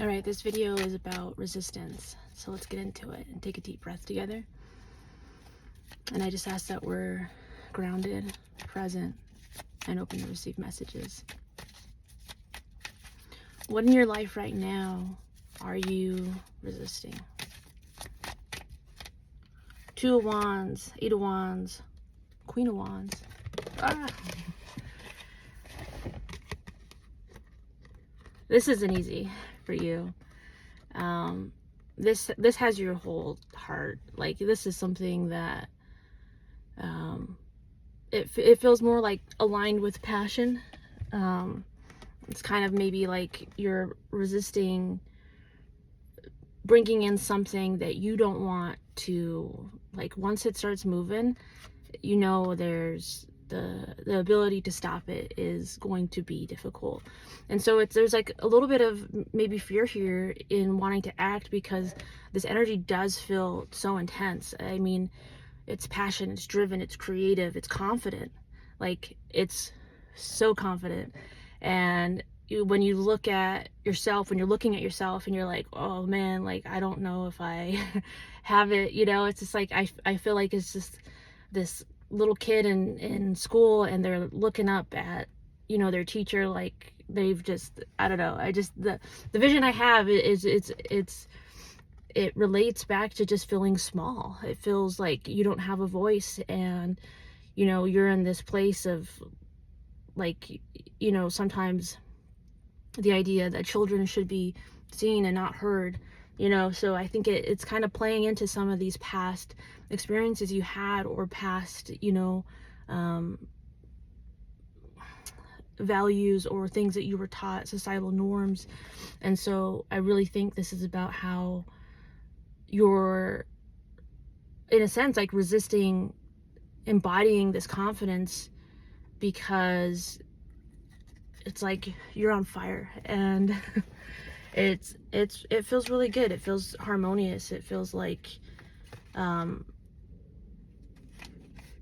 All right, this video is about resistance. So let's get into it and take a deep breath together. And I just ask that we're grounded, present, and open to receive messages. What in your life right now are you resisting? Two of Wands, Eight of Wands, Queen of Wands. Ah. This isn't easy for you. This has your whole heart. Like, this is something that it feels more like aligned with passion. It's kind of maybe like you're resisting bringing in something that you don't want to, like, once it starts moving, you know, there's the ability to stop it is going to be difficult. And so there's like a little bit of maybe fear here in wanting to act, because this energy does feel so intense. I mean, it's passion, it's driven, it's creative, it's confident. Like, it's so confident. And when you look at yourself, when you're looking at yourself and you're like, oh man, like, I don't know if I have it, you know, it's just like, I feel like it's just this little kid in school, and they're looking up at, you know, their teacher, like they've just, I don't know, I just, the vision I have is it relates back to just feeling small. It feels like you don't have a voice, and, you know, you're in this place of, like, you know, sometimes the idea that children should be seen and not heard, you know. So I think it's kind of playing into some of these past experiences you had, or past, you know, values or things that you were taught, societal norms. And so I really think this is about how you're, in a sense, like resisting embodying this confidence, because it's like you're on fire, and it feels really good. It feels harmonious. It feels like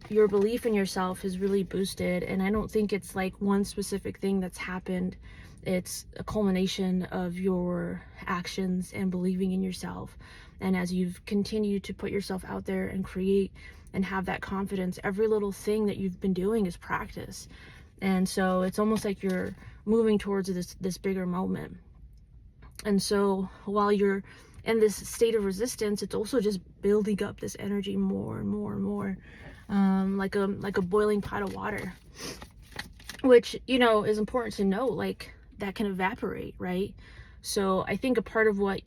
your belief in yourself is really boosted. And I don't think it's like one specific thing that's happened. It's a culmination of your actions and believing in yourself. And as you've continued to put yourself out there and create and have that confidence, every little thing that you've been doing is practice. And so it's almost like you're moving towards this bigger moment. And so while you're in this state of resistance, it's also just building up this energy more and more and more, like a boiling pot of water, which, you know, is important to know, like, that can evaporate, right? So I think a part of what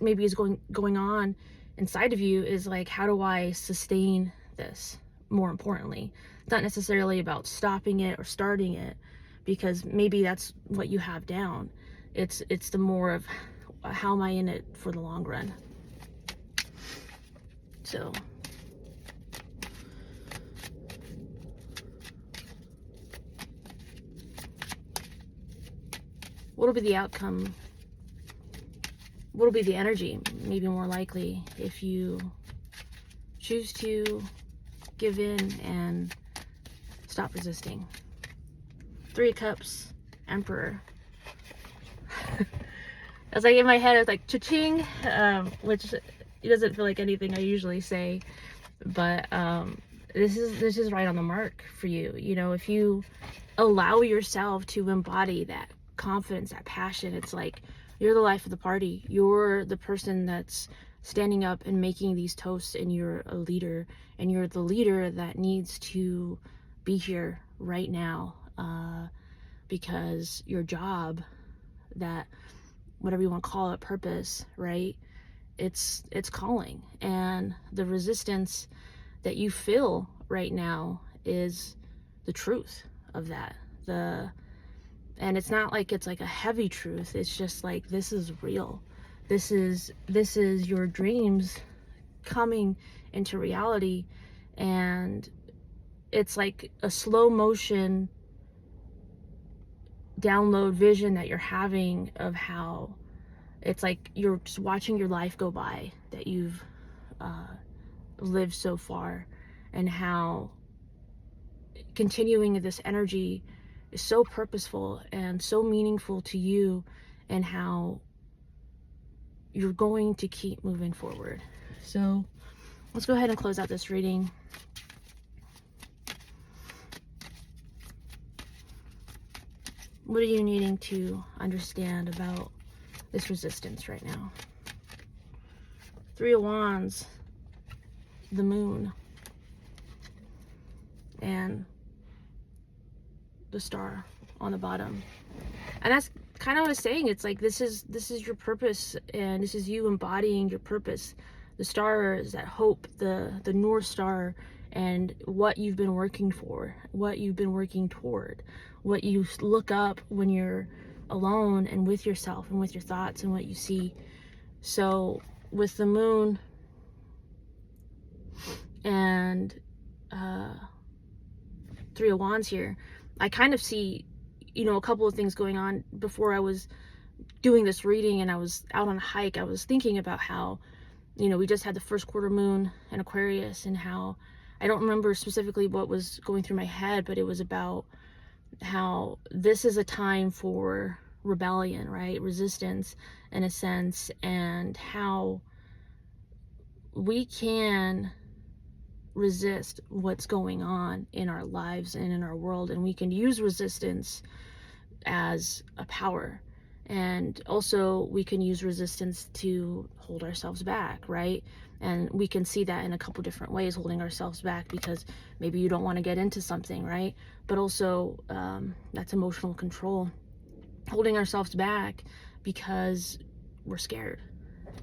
maybe is going on inside of you is like, how do I sustain this? More importantly, it's not necessarily about stopping it or starting it, because maybe that's what you have down. It's the more of, how am I in it for the long run? So what'll be the outcome? What'll be the energy? Maybe more likely, if you choose to give in and stop resisting. Three of Cups, Emperor. As like in my head, it's like cha-ching, which it doesn't feel like anything I usually say, but this is right on the mark for you. You know, if you allow yourself to embody that confidence, that passion, it's like you're the life of the party. You're the person that's standing up and making these toasts, and you're a leader, and you're the leader that needs to be here right now, because your job, that, whatever you want to call it, purpose, right? It's calling. And the resistance that you feel right now is the truth of that. And it's not like it's like a heavy truth. It's just like, this is real. This is your dreams coming into reality. And it's like a slow motion download vision that you're having of how it's like you're just watching your life go by, that you've lived so far, and how continuing this energy is so purposeful and so meaningful to you, and how you're going to keep moving forward. So let's go ahead and close out this reading. What are you needing to understand about this resistance right now? Three of Wands, the Moon, and the Star on the bottom. And that's kind of what I was saying. It's like this is your purpose, and this is you embodying your purpose. The star is that hope, the North Star, and what you've been working for, what you've been working toward, what you look up when you're alone and with yourself and with your thoughts and what you see. So with the Moon and Three of Wands here, I kind of see, you know, a couple of things going on. Before I was doing this reading and I was out on a hike, I was thinking about how, you know, we just had the first quarter moon in Aquarius, and how, I don't remember specifically what was going through my head, but it was about how this is a time for rebellion, right? Resistance in a sense, and how we can resist what's going on in our lives and in our world, and we can use resistance as a power. And also we can use resistance to hold ourselves back, right? And we can see that in a couple different ways, holding ourselves back because maybe you don't want to get into something, right? But also that's emotional control, holding ourselves back because we're scared.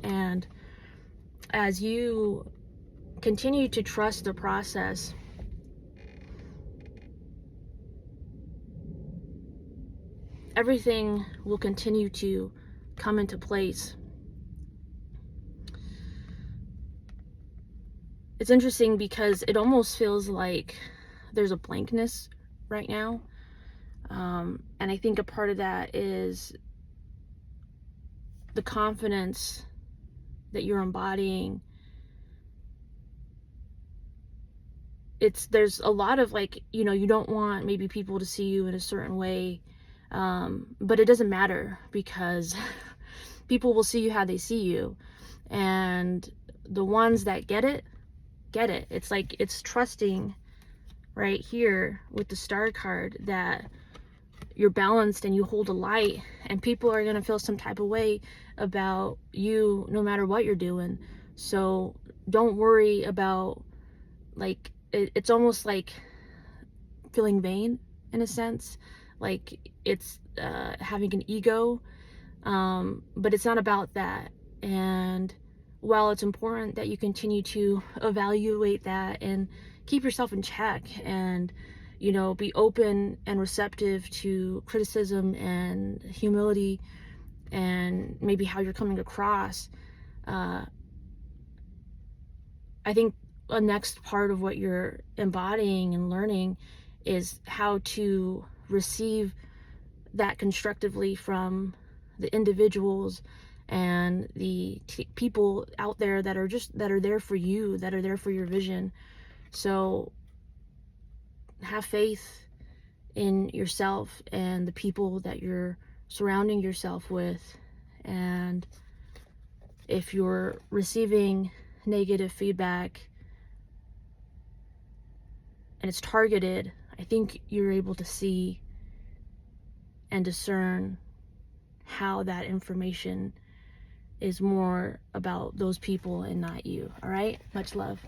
And as you continue to trust the process, everything will continue to come into place. It's interesting because it almost feels like there's a blankness right now. And I think a part of that is the confidence that you're embodying. There's a lot of, like, you know, you don't want maybe people to see you in a certain way, but it doesn't matter, because people will see you how they see you. And the ones that get it. It's like, it's trusting right here with the Star card that you're balanced and you hold a light, and people are going to feel some type of way about you no matter what you're doing. So don't worry about, like, it's almost like feeling vain in a sense, like it's having an ego, but it's not about that. And while it's important that you continue to evaluate that and keep yourself in check, and, you know, be open and receptive to criticism and humility and maybe how you're coming across, I think a next part of what you're embodying and learning is how to receive that constructively from the individuals and the people out there that are there for you, that are there for your vision. So have faith in yourself and the people that you're surrounding yourself with. And if you're receiving negative feedback and it's targeted, I think you're able to see and discern how that information is more about those people and not you. All right? Much love.